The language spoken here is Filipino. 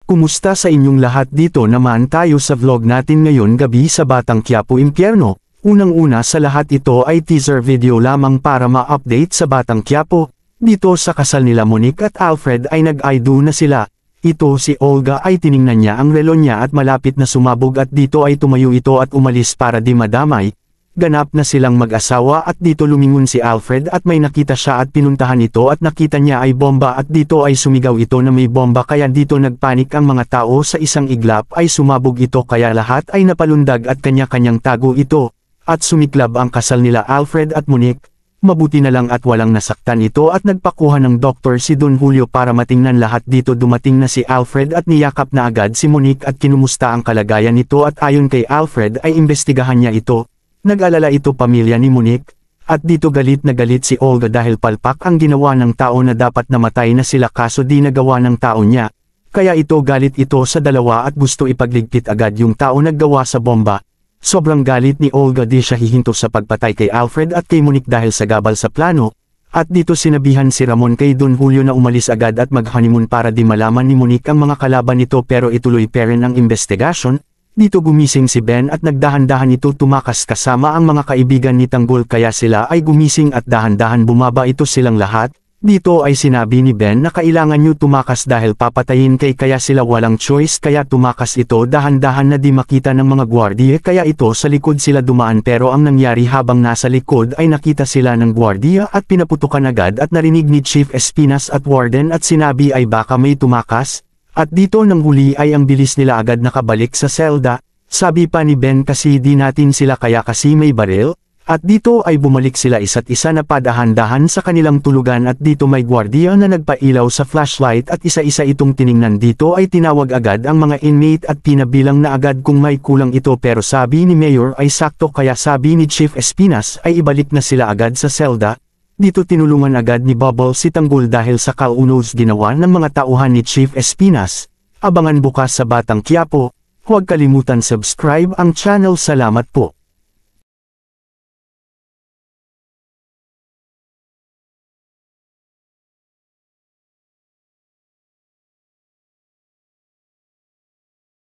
Kumusta sa inyong lahat? Dito naman tayo sa vlog natin ngayon gabi sa Batang Quiapo Impyerno. Unang-una sa lahat ito ay teaser video lamang para ma-update sa Batang Quiapo. Dito sa kasal nila Monique at Alfred ay nag-I-do na sila. Ito si Olga ay tiningnan niya ang relo niya at malapit na sumabog at dito ay tumayo ito at umalis para di madamay. Ganap na silang mag-asawa at dito lumingon si Alfred at may nakita siya at pinuntahan ito at nakita niya ay bomba at dito ay sumigaw ito na may bomba kaya dito nagpanik ang mga tao sa isang iglap ay sumabog ito kaya lahat ay napalundag at kanya-kanyang tago ito. At sumiklab ang kasal nila Alfred at Monique. Mabuti na lang at walang nasaktan ito at nagpakuha ng doktor si Don Julio para matingnan lahat dito dumating na si Alfred at niyakap na agad si Monique at kinumusta ang kalagayan nito at ayon kay Alfred ay imbestigahan niya ito. Nag-alala ito pamilya ni Monique, at dito galit na galit si Olga dahil palpak ang ginawa ng tao na dapat namatay na sila kaso di nagawa ng tao niya. Kaya ito galit ito sa dalawa at gusto ipagligpit agad yung tao naggawa sa bomba. Sobrang galit ni Olga di siya hihinto sa pagpatay kay Alfred at kay Monique dahil sa gabal sa plano. At dito sinabihan si Ramon kay Don Julio na umalis agad at mag-honeymoon para di malaman ni Monique ang mga kalaban nito pero ituloy pa rin ang investigasyon. Dito gumising si Ben at nagdahan-dahan ito tumakas kasama ang mga kaibigan ni Tanggol kaya sila ay gumising at dahan-dahan bumaba ito silang lahat. Dito ay sinabi ni Ben na kailangan nyo tumakas dahil papatayin kaya sila walang choice kaya tumakas ito dahan-dahan na di makita ng mga gwardiya kaya ito sa likod sila dumaan pero ang nangyari habang nasa likod ay nakita sila ng gwardiya at pinaputukan agad at narinig ni Chief Espinas at Warden at sinabi ay baka may tumakas. At dito nang huli ay ang bilis nila agad nakabalik sa selda, sabi pa ni Ben kasi di natin sila kaya kasi may baril, at dito ay bumalik sila isa't isa na padahan-dahan sa kanilang tulugan at dito may gwardiya na nagpailaw sa flashlight at isa-isa itong tiningnan dito ay tinawag agad ang mga inmate at pinabilang na agad kung may kulang ito pero sabi ni Mayor ay sakto kaya sabi ni Chief Espinas ay ibalik na sila agad sa selda. Dito tinulungan agad ni Bubble si Tanggol dahil sa kaunos ginawa ng mga tauhan ni Chief Espinas. Abangan bukas sa Batang Quiapo. Huwag kalimutan subscribe ang channel. Salamat po.